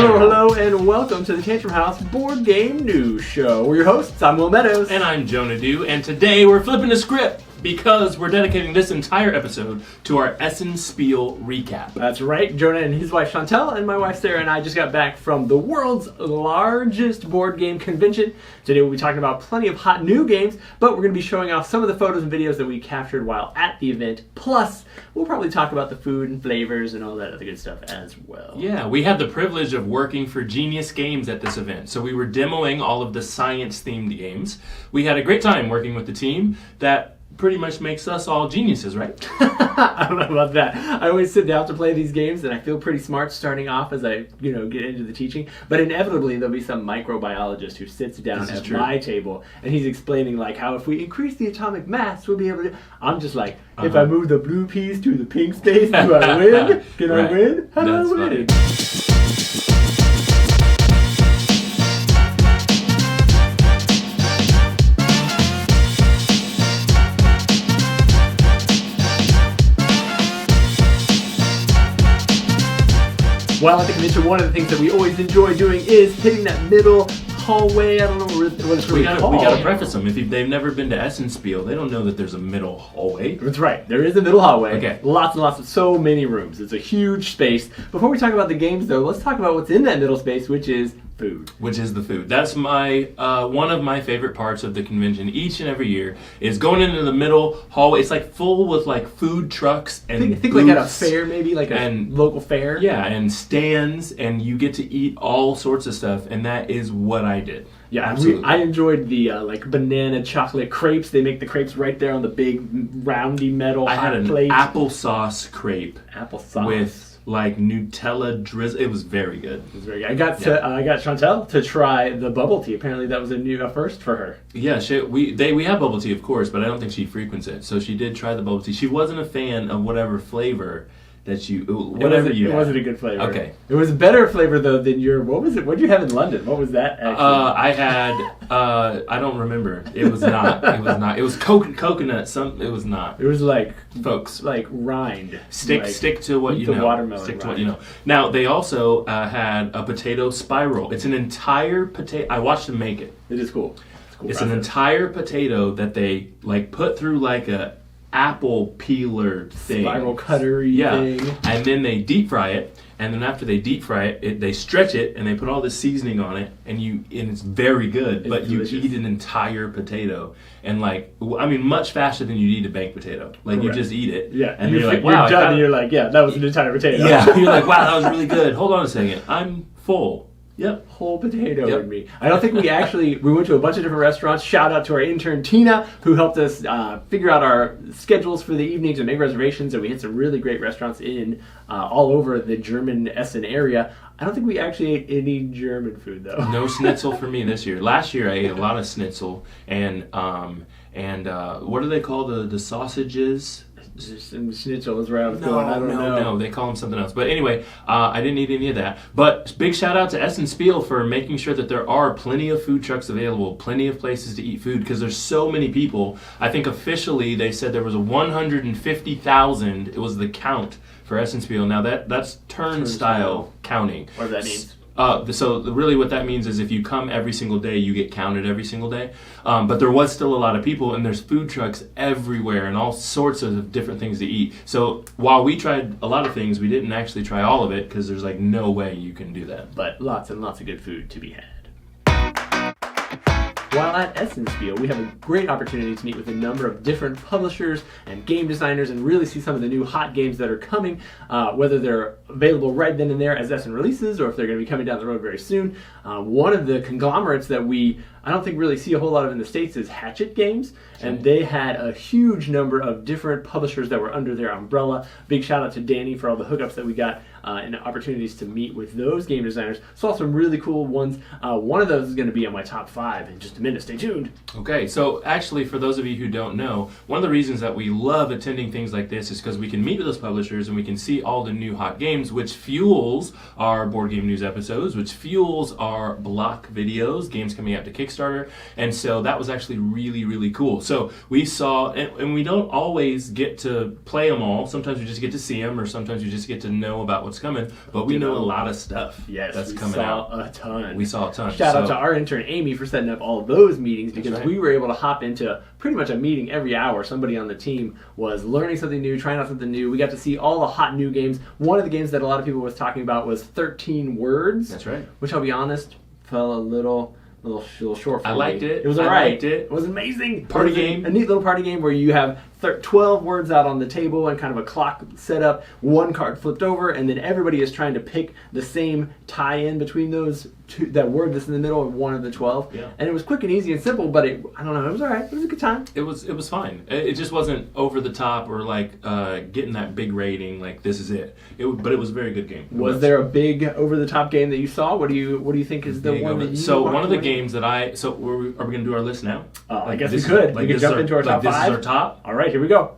Hello, and welcome to the Tantrum House Board Game News Show. We're your hosts. I'm Will Meadows. And I'm Jonah Dew, and today we're flipping the script because we're dedicating this entire episode to our Essen Spiel recap. That's right. Jonah and his wife Chantel and my wife Sarah and I just got back from the world's largest board game convention. Today we'll be talking about plenty of hot new games, but we're going to be showing off some of the photos and videos that we captured while at the event. Plus, we'll probably talk about the food and flavors and all that other good stuff as well. Yeah, we had the privilege of working for Genius Games at this event, so we were demoing all of the science-themed games. We had a great time working with the team that pretty much makes us all geniuses, right? I don't know about that. I always sit down to play these games and I feel pretty smart starting off as I, get into the teaching. But inevitably there'll be some microbiologist who sits down at my table and he's explaining like how if we increase the atomic mass we'll be able to... I'm just like, if I move the blue piece to the pink space, do I win? Can I win? How do I win? While at the convention, one of the things that we always enjoy doing is hitting that middle hallway. I don't know what it's really called. We gotta preface them. If they've never been to Essen Spiel, they don't know that there's a middle hallway. That's right. There is a middle hallway. Okay. Lots and lots of so many rooms. It's a huge space. Before we talk about the games, though, let's talk about what's in that middle space, which is food. Which is the food. That's my one of my favorite parts of the convention each and every year is going into the middle hallway. It's like full with like food trucks and think like at a fair, maybe like a local fair. Yeah, and stands, and you get to eat all sorts of stuff, and that is what I did. Yeah, absolutely. I enjoyed the like banana chocolate crepes. They make the crepes right there on the big roundy metal hot plate. I had an applesauce crepe. Applesauce with like Nutella drizzle. It was very good. It was very good. I got Chantel to try the bubble tea. Apparently that was a new first for her. Yeah, we have bubble tea, of course, but I don't think she frequents it. So she did try the bubble tea. She wasn't a fan of whatever flavor that you It wasn't a good flavor. Okay. It was a better flavor though than your... What was it? What did you have in London? What was that actually? I had I don't remember. It was not. It was not. It was coconut. It was not. It was like folks like rind. Stick to what you know. Watermelon stick to rind. what you know. Now they also had a potato spiral. It's an entire potato. I watched them make it. It is cool. It's an entire potato that they like put through like a apple peeler thing, spiral cutter thing, and then they deep fry it, and then after they deep fry it, they stretch it and they put all this seasoning on it, and it's very good. But delicious. You eat an entire potato, and much faster than you'd eat a baked potato. Like you just eat it, and you're like, wow, and you're like, yeah, that was an entire potato. Yeah, you're like, wow, that was really good. Hold on a second, I'm full. Yep, whole potato in me. I don't think we went to a bunch of different restaurants. Shout out to our intern Tina, who helped us figure out our schedules for the evenings and make reservations. And we hit some really great restaurants in all over the German Essen area. I don't think we actually ate any German food though. No schnitzel for me this year. Last year I ate a lot of schnitzel and what do they call the sausages? Schnitzel is where I was going. I don't know. No, they call them something else. But anyway, I didn't eat any of that. But big shout out to Essen Spiel for making sure that there are plenty of food trucks available, plenty of places to eat food, because there's so many people. I think officially they said there was 150,000. It was the count for Essen Spiel. Now that's turnstile counting. What does that mean? So really what that means is if you come every single day, you get counted every single day. But there was still a lot of people, and there's food trucks everywhere and all sorts of different things to eat. So while we tried a lot of things, we didn't actually try all of it because there's like no way you can do that. But lots and lots of good food to be had. While at Essen Spiel, we have a great opportunity to meet with a number of different publishers and game designers and really see some of the new hot games that are coming, whether they're available right then and there as Essen releases or if they're going to be coming down the road very soon. One of the conglomerates that I don't think really see a whole lot of in the States is Hatchet Games, and they had a huge number of different publishers that were under their umbrella. Big shout out to Danny for all the hookups that we got and opportunities to meet with those game designers. Saw some really cool ones. One of those is going to be on my top 5 in just a minute. Stay tuned. Okay, so actually for those of you who don't know, one of the reasons that we love attending things like this is because we can meet with those publishers and we can see all the new hot games games, which fuels our board game news episodes, which fuels our block videos, games coming out to Kickstarter. And so that was actually really, really cool. So we saw, and we don't always get to play them all. Sometimes we just get to see them, or sometimes we just get to know about what's coming. But we know a lot of stuff that's coming out. A ton. We saw a ton. Shout out to our intern Amy for setting up all of those meetings, because right. we were able to hop into pretty much a meeting every hour. Somebody on the team was learning something new, trying out something new. We got to see all the hot new games. One of the games that a lot of people was talking about was 13 Words. That's right. Which, I'll be honest, fell a little short for me. I liked it. It was alright. I liked it. It was amazing. Party game. A neat little party game where you have 12 words out on the table and kind of a clock set up, one card flipped over, and then everybody is trying to pick the same tie-in between those two, that word that's in the middle of one of the 12. Yeah. And it was quick and easy and simple, but I don't know, it was alright. It was a good time. It was fine. It just wasn't over the top or like getting that big rating, like this is it. But it was a very good game. Was there a big over-the-top game that you saw? What do you think is the one that you So one of the games that are we going to do our list now? I guess we could. We could jump into our top 5. This is our top? All right, here we go.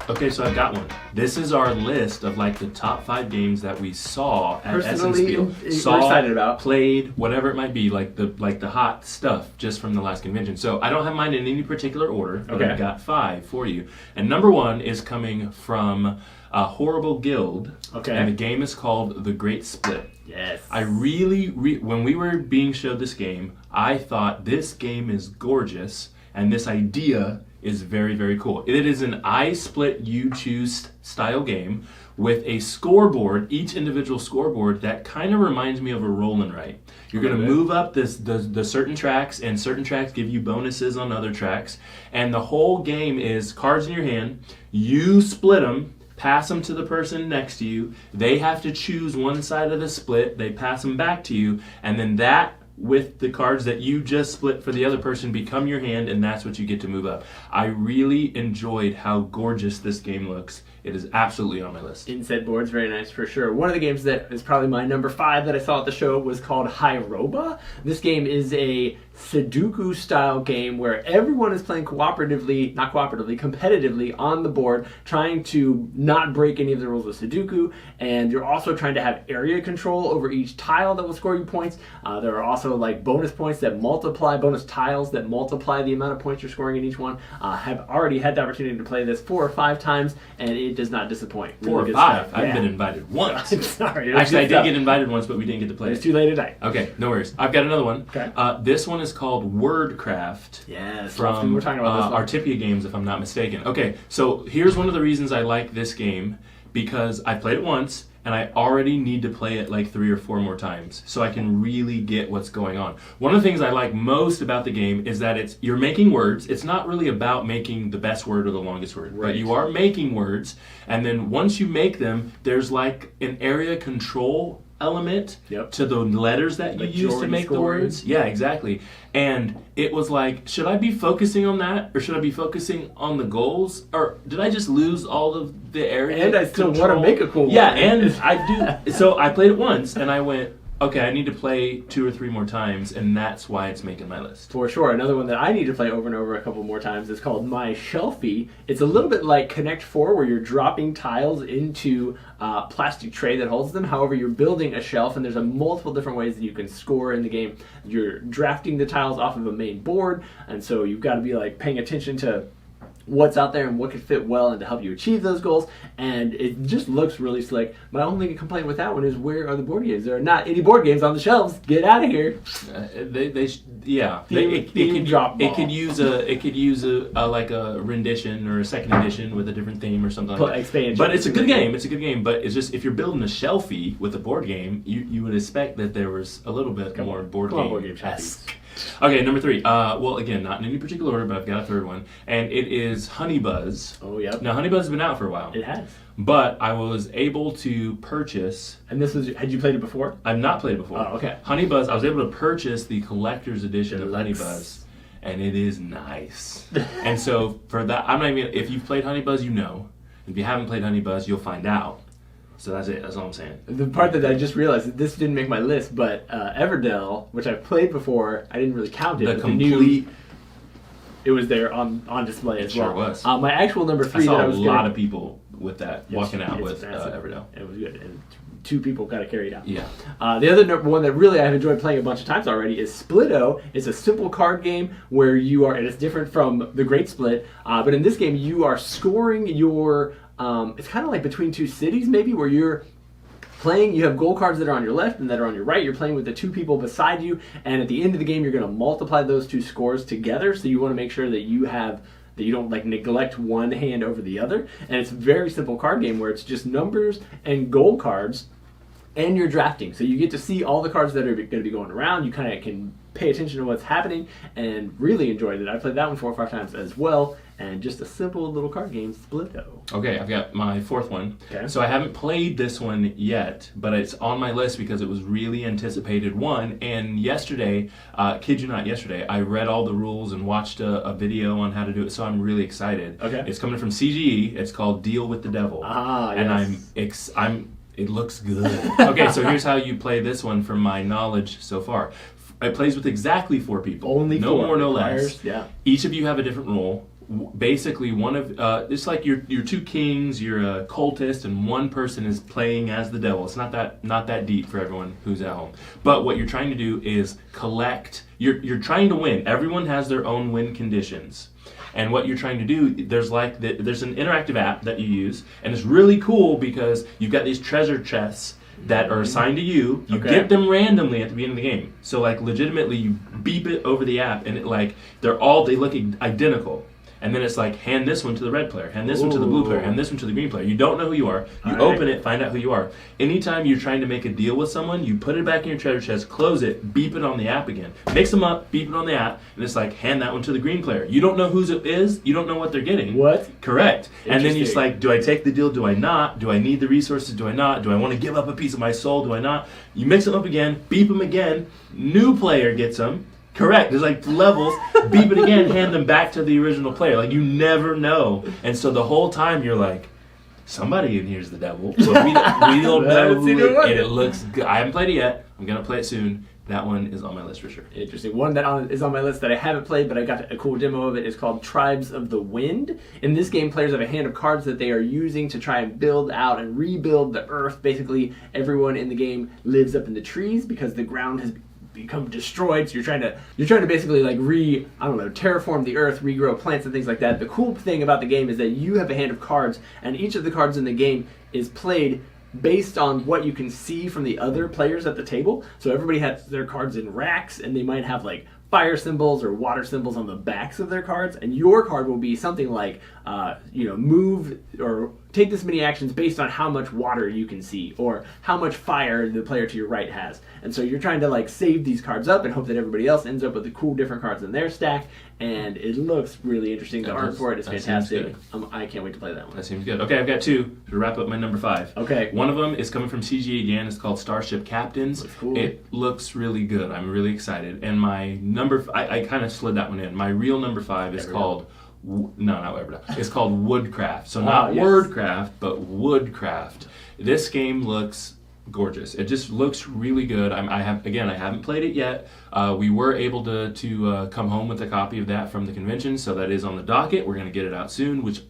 Okay, so I've got one. This is our list of like the top 5 games that we saw at Essen Personally, Spiel. we're excited about. Played, whatever it might be, like the hot stuff just from the last convention. So I don't have mine in any particular order, but I've got 5 for you. And number 1 is coming from a Horrible Guild. Okay. And the game is called The Great Split. Yes. I really, when we were being showed this game, I thought this game is gorgeous, and this idea is very, very cool. It is an I split, you choose style game with a scoreboard, each individual scoreboard that kind of reminds me of a roll and write. You're going to move up the certain tracks, and certain tracks give you bonuses on other tracks. And the whole game is cards in your hand. You split them, pass them to the person next to you. They have to choose one side of the split. They pass them back to you, and then that with the cards that you just split for the other person become your hand, and that's what you get to move up. I really enjoyed how gorgeous this game looks. It is absolutely on my list. Inset board's very nice for sure. One of the games that is probably my number 5 that I saw at the show was called Hiroba. This game is a Sudoku style game where everyone is playing competitively on the board, trying to not break any of the rules of Sudoku, and you're also trying to have area control over each tile that will score you points. There are also like bonus points that multiply, bonus tiles that multiply the amount of points you're scoring in each one. Have already had the opportunity to play this 4 or 5 times, and it does not disappoint. 4 or 5? I've been invited once. Sorry. Actually, I did get invited once, but we didn't get to play It's too late tonight. Okay, no worries. I've got another one. Okay. This one is called Wordcraft. Yes. From we're talking about this Artipia Games, if I'm not mistaken. Okay, so here's one of the reasons I like this game, because I played it once, and I already need to play it like 3 or 4 more times so I can really get what's going on. One of the things I like most about the game is that you're making words. It's not really about making the best word or the longest word, right. But you are making words, and then once you make them, there's like an area control element to the letters that you use to make the words. Yeah, exactly. And it was like, should I be focusing on that, or should I be focusing on the goals, or did I just lose all of the area? And I still want to make a cool one. Yeah, and I do. So I played it once, and I went, okay, I need to play 2 or 3 more times, and that's why it's making my list. For sure. Another one that I need to play over and over a couple more times is called My Shelfie. It's a little bit like Connect 4, where you're dropping tiles into a plastic tray that holds them. However, you're building a shelf, and there's multiple different ways that you can score in the game. You're drafting the tiles off of a main board, and so you've got to be like paying attention to what's out there and what could fit well and to help you achieve those goals, and it just looks really slick. My only complaint with that one is, where are the board games? There are not any board games on the shelves. Get out of here. It could use a like a rendition or a second edition with a different theme or something like that. Expansion. But it's a good game. It's a good game. But it's just, if you're building a Shelfie with a board game, you would expect that there was a little bit more board game Shelfies. Okay, number 3. Well, again, not in any particular order, but I've got a third one, and it is Honey Buzz. Oh, yep. Now, Honey Buzz has been out for a while. It has. But I was able to purchase. And had you played it before? I've not played it before. Oh, okay. Honey Buzz, I was able to purchase the collector's edition of Honey Buzz, and it is nice. And so for that, I'm not even. If you've played Honey Buzz, you know. If you haven't played Honey Buzz, you'll find out. So that's it. That's all I'm saying. The part that I just realized, that this didn't make my list, but Everdell, which I've played before, I didn't really count it. It was there on display as well. It sure was. My actual number 3 I saw that I was a lot of people with that, Yes, walking out it's with massive. Everdell. It was good. And 2 people got to carry it out. Yeah. The other number one that really I've enjoyed playing a bunch of times already is Splito. It's a simple card game where you are, and it's different from the Great Split, but in this game you are scoring your, it's kind of like between 2 cities maybe, where you're playing, you have goal cards that are on your left and that are on your right. You're playing with the 2 people beside you, and at the end of the game you're going to multiply those 2 scores together, so you want to make sure that you don't like neglect one hand over the other. And it's a very simple card game where it's just numbers and goal cards, and you're drafting. So you get to see all the cards that are going to be going around. You kind of can pay attention to what's happening, and really enjoyed it. I played that one 4 or 5 times as well, and just a simple little card game, Splito. Okay, I've got my 4th one. Okay. So I haven't played this one yet, but it's on my list because it was really anticipated one. And yesterday, kid you not, yesterday, I read all the rules and watched a video on how to do it, so I'm really excited. Okay. It's coming from CGE. It's called Deal with the Devil. And Yes. it looks good. Okay, so here's how you play this one from my knowledge so far. It plays with exactly 4 people. Only no 4 more, no requires, less. yeah. Each of you have a different role. Basically, one of it's like you're 2 kings, you're a cultist, and one person is playing as the devil. It's not that deep for everyone who's at home. But what you're trying to do is collect. You're trying to win. Everyone has their own win conditions. And what you're trying to do, there's an interactive app that you use, and it's really cool because you've got these treasure chests that are assigned to you. You get them randomly at the beginning of the game. So like legitimately, you beep it over the app, and they look identical. And then it's like, hand this one to the red player, hand this one to the blue player, hand this one to the green player. You don't know who you are. You open it, find out who you are. Anytime you're trying to make a deal with someone, you put it back in your treasure chest, close it, beep it on the app again. Mix them up, beep it on the app, and it's like, hand that one to the green player. You don't know whose it is. You don't know what they're getting. What? Correct. And then it's like, do I take the deal? Do I not? Do I need the resources? Do I not? Do I want to give up a piece of my soul? Do I not? You mix them up again, beep them again. New player gets them. Correct. There's like levels. Beep it again, hand them back to the original player. Like, you never know. And so the whole time you're like, somebody in here's the devil. But we don't know who it, and it looks good. I haven't played it yet. I'm going to play it soon. That one is on my list for sure. Interesting. One that is on my list that I haven't played, but I got a cool demo of it, is called Tribes of the Wind. In this game, players have a hand of cards that they are using to try and build out and rebuild the earth. Basically, everyone in the game lives up in the trees because the ground has become destroyed, so you're trying to basically like terraform the earth, regrow plants and things like that. The cool thing about the game is that you have a hand of cards, and each of the cards in the game is played based on what you can see from the other players at the table. So everybody has their cards in racks, and they might have like fire symbols or water symbols on the backs of their cards, and your card will be something like move or take this many actions based on how much water you can see or how much fire the player to your right has. And so you're trying to like save these cards up and hope that everybody else ends up with the cool different cards in their stack, and it looks really interesting. The art for it is fantastic. I can't wait to play that one. That seems good. Okay, I've got 2 to wrap up my number 5. Okay. One of them is coming from CG again. It's called Starship Captains. Looks cool. It looks really good. I'm really excited. And my I kind of slid that one in. My real number 5 is called not Everdell. It's called Woodcraft. So not Wordcraft, but Woodcraft. This game looks gorgeous. It just looks really good. I haven't played it yet. We were able to come home with a copy of that from the convention, so that is on the docket. We're going to get it out soon, which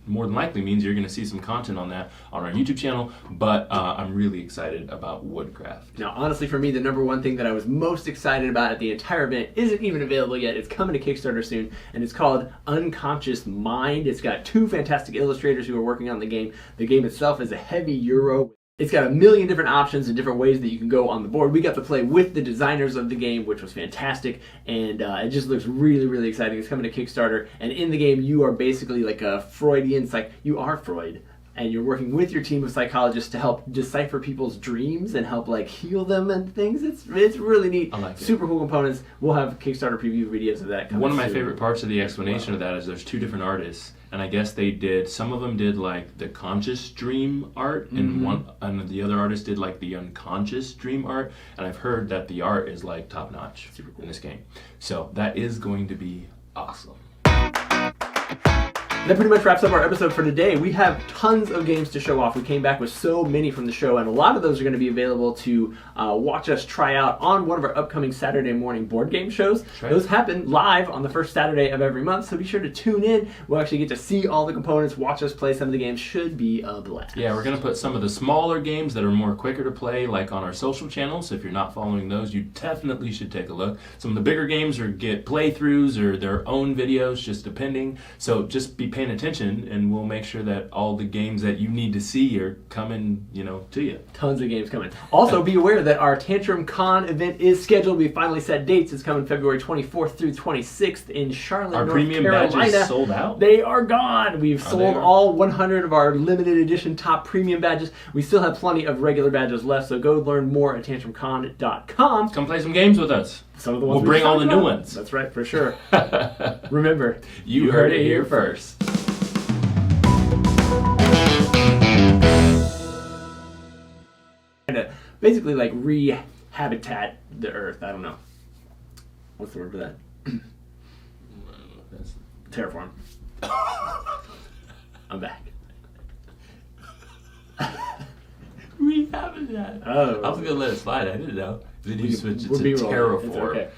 more than likely means you're going to see some content on that on our YouTube channel, but I'm really excited about Woodcraft. Now, honestly, for me, the number one thing that I was most excited about at the entire event isn't even available yet. It's coming to Kickstarter soon, and it's called Unconscious Mind. It's got 2 fantastic illustrators who are working on the game. The game itself is a heavy Euro. It's got a million different options and different ways that you can go on the board. We got to play with the designers of the game, which was fantastic, and it just looks really, really exciting. It's coming to Kickstarter, and in the game, you are basically like a Freudian you are Freud, and you're working with your team of psychologists to help decipher people's dreams and help like heal them and things. It's really neat. I like it. Super cool components. We'll have Kickstarter preview videos of that coming One of my soon. favorite parts of the explanation of that is there's 2 different artists, and I guess some of them did like the conscious dream art, and the other artist did like the unconscious dream art, and I've heard that the art is like top notch in this game. So that is going to be awesome. That pretty much wraps up our episode for today. We have tons of games to show off. We came back with so many from the show, and a lot of those are going to be available to watch us try out on one of our upcoming Saturday morning board game shows. Right. Those happen live on the first Saturday of every month, so be sure to tune in. We'll actually get to see all the components, watch us play some of the games. Should be a blast. Yeah, we're going to put some of the smaller games that are more quicker to play, like on our social channels. So if you're not following those, you definitely should take a look. Some of the bigger games are get playthroughs or their own videos, just depending. So just be paying attention, and we'll make sure that all the games that you need to see are coming, to you. Tons of games coming. Also, be aware that our Tantrum Con event is scheduled. We finally set dates. It's coming February 24th through 26th in Charlotte, North premium Carolina. Badges sold out? They are gone. We've sold all 100 of our limited edition top premium badges. We still have plenty of regular badges left, so go learn more at tantrumcon.com. Come play some games with us. Some of the ones we'll bring all the new ones. That's right, for sure. Remember, you heard it here first. To basically like rehabitat the earth. I don't know. What's the word for that? Terraform. I'm back. Rehabitat. Oh. I was going to let it slide. I didn't know. Then you switch it to Terraform. Terraform. Okay.